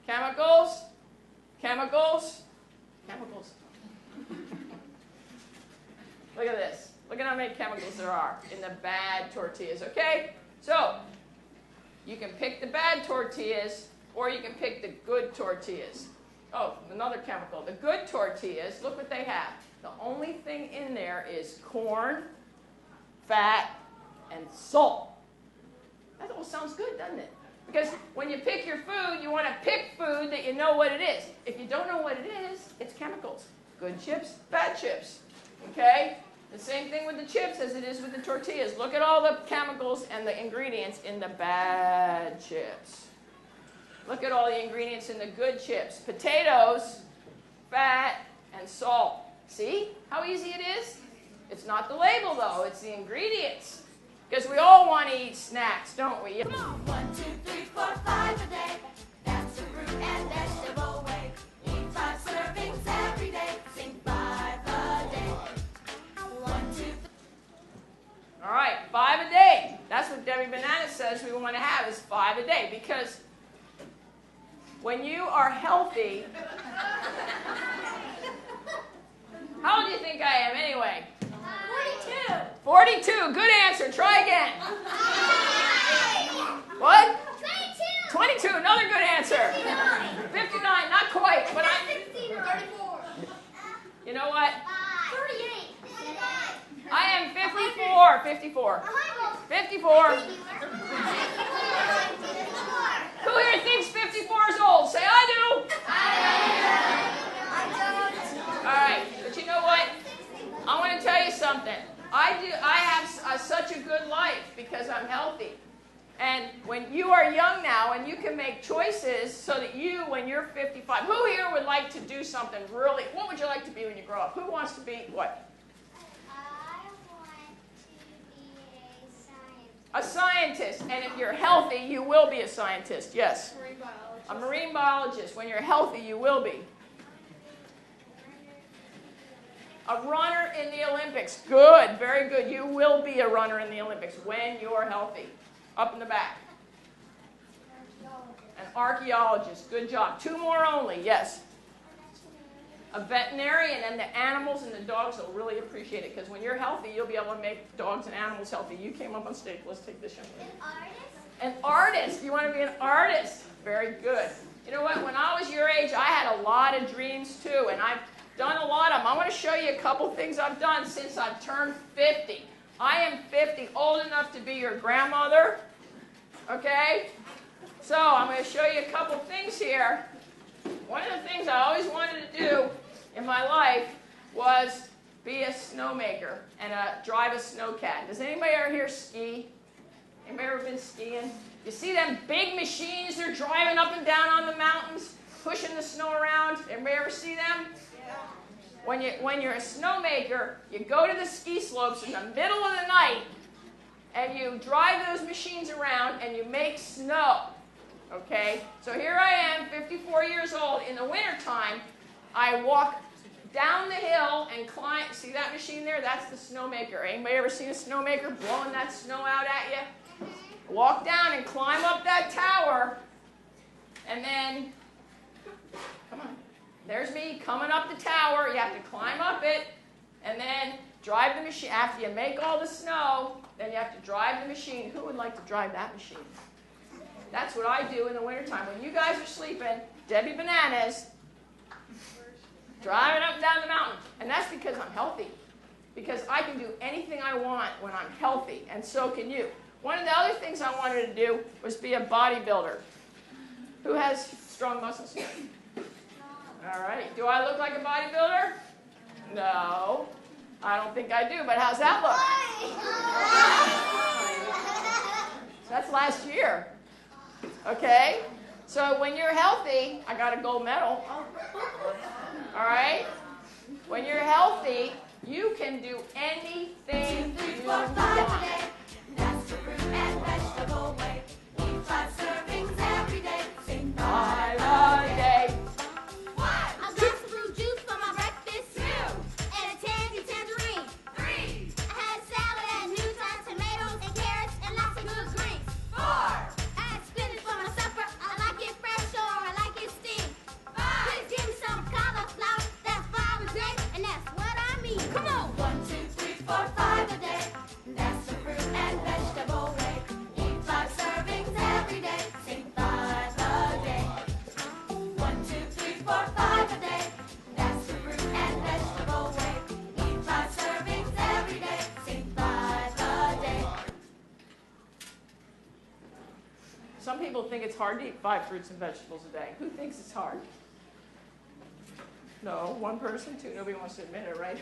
Speaker 3: chemicals, chemicals, chemicals. Look at this. Look at how many chemicals there are in the bad tortillas, okay? So, you can pick the bad tortillas, or you can pick the good tortillas. Oh, another chemical. The good tortillas, look what they have. The only thing in there is corn, fat, and salt. That all sounds good, doesn't it? Because when you pick your food, you want to pick food that you know what it is. If you don't know what it is, it's chemicals. Good chips, bad chips. Okay? The same thing with the chips as it is with the tortillas. Look at all the chemicals and the ingredients in the bad chips. Look at all the ingredients in the good chips. Potatoes, fat, and salt. See how easy it is? It's not the label, though. It's the ingredients. Because we all want to eat snacks, don't we?
Speaker 2: Come on. 1, 2, 3, 4, 5 a day. That's the fruit and vegetable way. Eat 5 servings every day. Sing 5 a day. 1, 2, 3.
Speaker 3: All right, 5 a day. That's what Debbie Banana says we want to have is 5 a day. Because when you are healthy, how old do you think I am anyway? 42. 42. Good answer. Try again. What? 22. 22. Another good answer. 59. Not quite, but I.
Speaker 2: 34.
Speaker 3: You know what?
Speaker 2: 38.
Speaker 3: I am 54. 54. 54. Who here thinks 54 is old? Say, I do.
Speaker 2: I don't.
Speaker 3: All right, but you know what? I want to tell you something. I have such a good life because I'm healthy. And when you are young now and you can make choices so that you, when you're 55, who here would like to do something really, what would you like to be when you grow up? Who wants to be what?
Speaker 2: I want to be
Speaker 3: A scientist. And if you're healthy, you will be a scientist. Yes.
Speaker 2: Marine biologist.
Speaker 3: A marine biologist. When you're healthy, you will be. A runner in the Olympics. Good. Very good. You will be a runner in the Olympics when you're healthy. Up in the back. An archaeologist. Good job. 2 more only. Yes. A veterinarian, and the animals and the dogs will really appreciate it because when you're healthy, you'll be able to make dogs and animals healthy. You came up on stage. Let's take this young lady. An artist. You want to be an artist. Very good. You know what? When I was your age, I had a lot of dreams too, and I've done a lot of them. I want to show you a couple things I've done since I've turned 50. I am 50, old enough to be your grandmother. Okay? So I'm going to show you a couple things here. One of the things I always wanted to do in my life was be a snowmaker and drive a snowcat. Does anybody ever here ski? Anybody ever been skiing? You see them big machines they're driving up and down on the mountains, pushing the snow around? Anybody ever see them? Yeah. When you're a snowmaker, you go to the ski slopes in the middle of the night and you drive those machines around and you make snow. Okay, so here I am, 54 years old. In the wintertime, I walk down the hill and climb. See that machine there? That's the snowmaker. Anybody ever seen a snowmaker blowing that snow out at you? Walk down and climb up that tower, and then, come on, there's me coming up the tower. You have to climb up it, and then drive the machine. After you make all the snow, then you have to drive the machine. Who would like to drive that machine? That's what I do in the wintertime. When you guys are sleeping, Debbie Bananas, driving up and down the mountain. And that's because I'm healthy. Because I can do anything I want when I'm healthy, and so can you. One of the other things I wanted to do was be a bodybuilder. Who has strong muscles here? All right. Do I look like a bodybuilder? No. I don't think I do, but how's that look? That's last year. Okay? So when you're healthy, I got a gold medal. All right? When you're healthy, you can do anything you want.
Speaker 2: That's the fruit and vegetable way. Eat 5 servings every day. Sing 5 a day. 1. A glass of fruit juice for my breakfast. 2. And a tangerine. 3. I had salad at noontime, tomatoes and carrots and lots of good greens. 4. I had spinach for my supper. I like it fresh or I like it steamed. 5. Please give me some cauliflower. That's 5 a day, and that's what I mean. Come on. 1, 2, 3,
Speaker 3: Some people think it's hard to eat 5 fruits and vegetables a day. Who thinks it's hard? No, one person, 2. Nobody wants to admit it, right?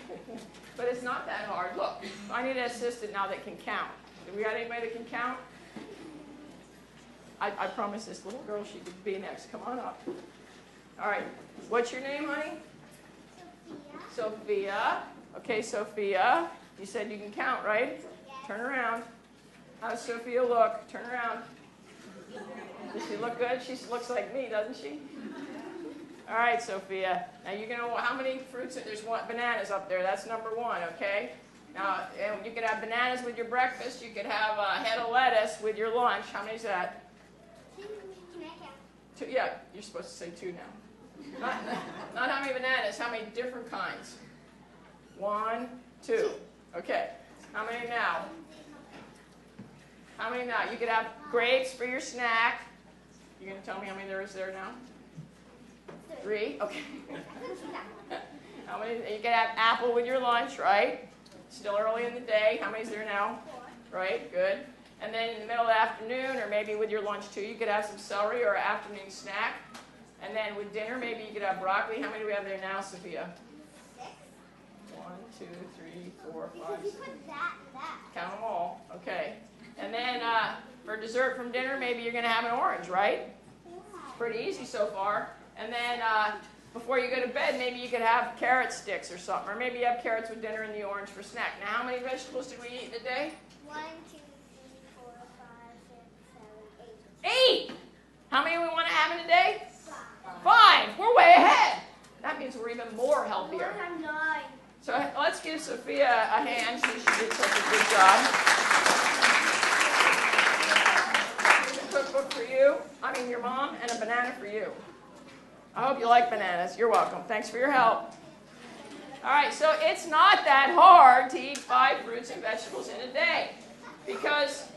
Speaker 3: But it's not that hard. Look, I need an assistant now that can count. Do we got anybody that can count? I promise this little girl she could be next. Come on up. All right. What's your name, honey? Sophia. Okay, Sophia. You said you can count, right? Turn around. How does Sophia look? Turn around. Does she look good? She looks like me, doesn't she? All right, Sophia. Now you're going to, how many fruits? There's bananas up there. That's number 1, okay? Now, you could have bananas with your breakfast. You could have a head of lettuce with your lunch. How many is that? 2. Yeah, you're supposed to say 2 now. Not how many bananas, how many different kinds? 1, 2. Okay. How many now? How many now? You could have grapes for your snack. You're going to tell me how many there is there now? 3? Okay. How many? You could have apple with your lunch, right? Still early in the day. How many is there now? 4. Right, good. And then in the middle of the afternoon, or maybe with your lunch too, you could have some celery or an afternoon snack. And then with dinner, maybe you could have broccoli. How many do we have there now, Sophia?
Speaker 4: 6.
Speaker 3: 1, 2, 3, 4, 5, 6. Count them all. Okay. And then for dessert from dinner, maybe you're going to have an orange, right? Pretty easy so far. And then before you go to bed, maybe you could have carrot sticks or something. Or maybe you have carrots with dinner and the orange for snack. Now, how many vegetables did we eat in a day?
Speaker 4: 1, 2, 3, 4, 5, 6, 7, 8.
Speaker 3: 8! How many do we want to have in a day? 5. We're way ahead. That means we're even more healthier. So let's give Sophia a hand since she did such a good job. Cookbook for you. I mean your mom, and a banana for you. I hope you like bananas. You're welcome. Thanks for your help. All right, so it's not that hard to eat 5 fruits and vegetables in a day because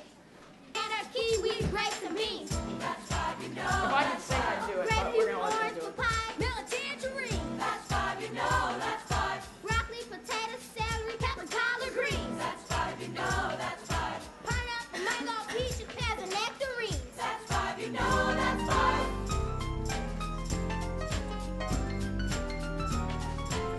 Speaker 4: kiwi, grapes, and beans. That's 5, you know.
Speaker 3: If I could sing, I'd do it, but we're going to let them do it.
Speaker 4: Melon, tangerine. That's 5, you know. That's 5. Broccoli, potatoes, celery, pepper, collard greens. That's 5, you know. That's 5. Pineapple, mango, peaches, pears, and nectarines. That's 5, you know. That's 5.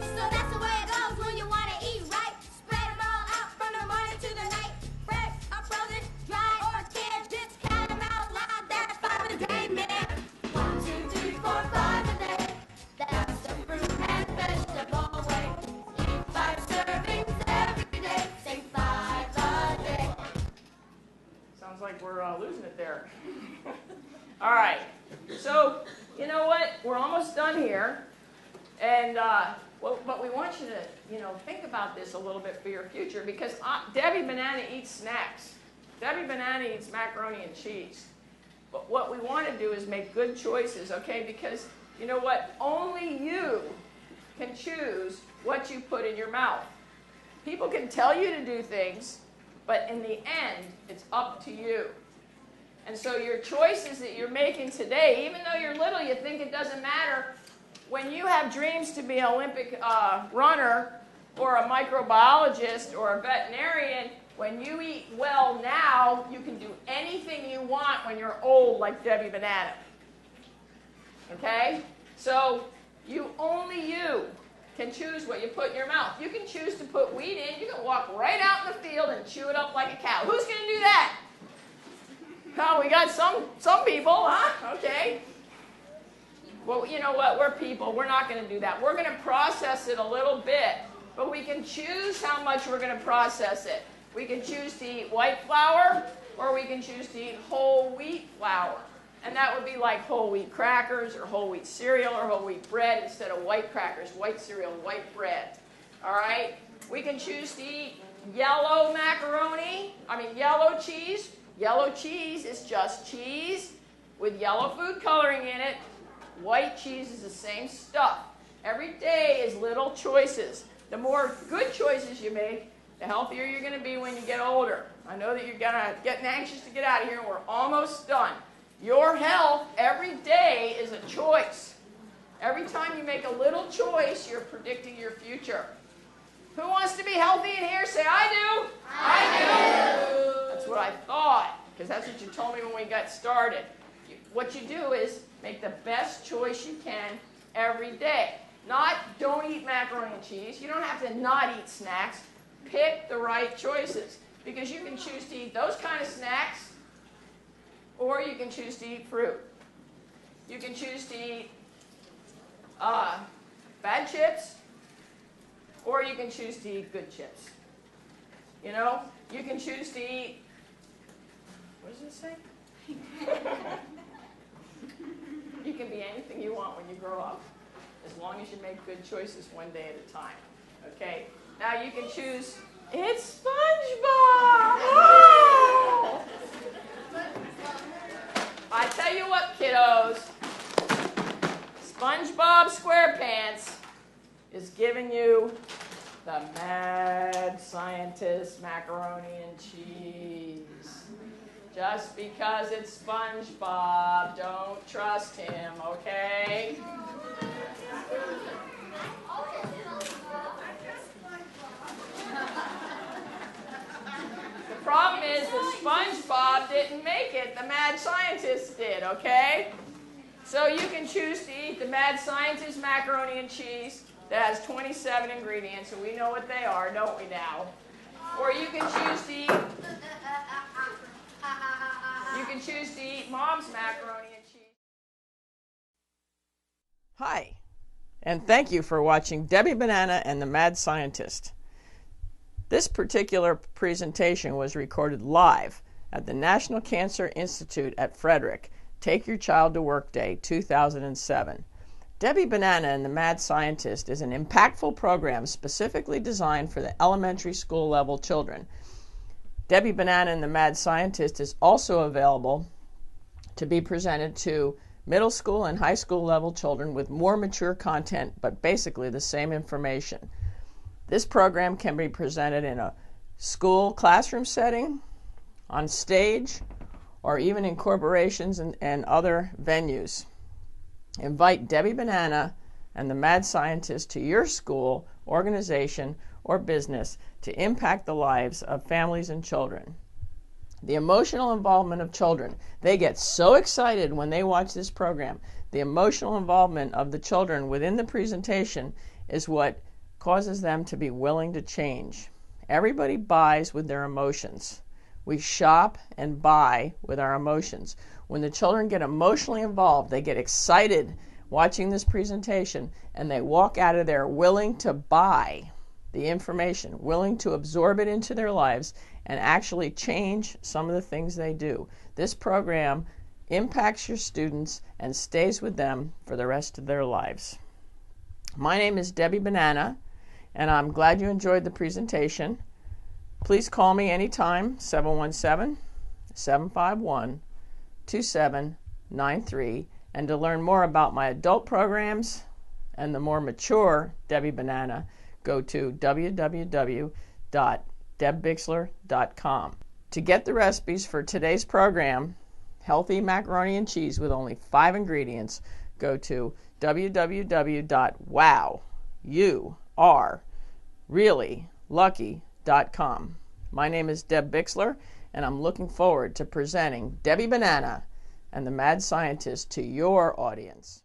Speaker 4: So that's the way it goes when you want to eat right. Spread them all out from the morning to the night. Fresh or frozen, dry or canned. Just count them out loud. That's 5 in a day, man. 1, 2, 3, 4, 5 a day. That's the fruit and vegetable way. Eat 5 servings every day. Say 5 a day.
Speaker 3: Sounds like we're losing it there. All right. So, you know what? We're almost done here. And but we want you to, think about this a little bit for your future because Debbie Banana eats snacks. Debbie Banana eats macaroni and cheese. But what we want to do is make good choices, okay? Because you know what? Only you can choose what you put in your mouth. People can tell you to do things, but in the end, it's up to you. And so your choices that you're making today, even though you're little, you think it doesn't matter. When you have dreams to be an Olympic runner or a microbiologist or a veterinarian, when you eat well now, you can do anything you want when you're old like Debbie Banana. Okay? So only you can choose what you put in your mouth. You can choose to put wheat in. You can walk right out in the field and chew it up like a cow. Who's going to do that? Oh, we got some people, huh? Okay. Well, you know what? We're people. We're not going to do that. We're going to process it a little bit, but we can choose how much we're going to process it. We can choose to eat white flour, or we can choose to eat whole wheat flour. And that would be like whole wheat crackers, or whole wheat cereal, or whole wheat bread instead of white crackers, white cereal, white bread. All right? We can choose to eat yellow yellow cheese. Yellow cheese is just cheese with yellow food coloring in it. White cheese is the same stuff. Every day is little choices. The more good choices you make, the healthier you're going to be when you get older. I know that you're getting anxious to get out of here, and we're almost done. Your health every day is a choice. Every time you make a little choice, you're predicting your future. Who wants to be healthy in here? Say, I do. I do. That's what I thought, because that's what you told me when we got started. What you do is make the best choice you can every day. Not don't eat macaroni and cheese. You don't have to not eat snacks. Pick the right choices, because you can choose to eat those kind of snacks, or you can choose to eat fruit. You can choose to eat bad chips, or you can choose to eat good chips. You know, you can choose to eat, what does it say? You can be anything you want when you grow up, as long as you make good choices one day at a time. Okay? Now you can choose, it's SpongeBob! Oh! I tell you what, kiddos, SpongeBob SquarePants is giving you the Mad Scientist macaroni and cheese. Just because it's SpongeBob, don't trust him, okay? The problem is that SpongeBob didn't make it, the Mad Scientist did, okay? So you can choose to eat the Mad Scientist macaroni and cheese that has 27 ingredients, and we know what they are, don't we now? Or you can choose to eat Mom's macaroni and cheese.
Speaker 5: Hi, and thank you for watching Debbie Banana and the Mad Scientist. This particular presentation was recorded live at the National Cancer Institute at Frederick, Take Your Child to Work Day 2007. Debbie Banana and the Mad Scientist is an impactful program specifically designed for the elementary school level children. Debbie Banana and the Mad Scientist is also available to be presented to middle school and high school level children with more mature content, but basically the same information. This program can be presented in a school classroom setting, on stage, or even in corporations and other venues. Invite Debbie Banana and the Mad Scientist to your school, organization, or business to impact the lives of families and children. The emotional involvement of children. They get so excited when they watch this program. The emotional involvement of the children within the presentation is what causes them to be willing to change. Everybody buys with their emotions. We shop and buy with our emotions. When the children get emotionally involved, they get excited watching this presentation, and they walk out of there willing to buy the information, willing to absorb it into their lives and actually change some of the things they do. This program impacts your students and stays with them for the rest of their lives. My name is Debbie Banana, and I'm glad you enjoyed the presentation. Please call me anytime, 717-751-2793, and to learn more about my adult programs and the more mature Debbie Banana, go to www.debbixler.com. To get the recipes for today's program, healthy macaroni and cheese with only 5 ingredients, go to www.wowyourreallylucky.com. My name is Deb Bixler, and I'm looking forward to presenting Debbie Banana and the Mad Scientist to your audience.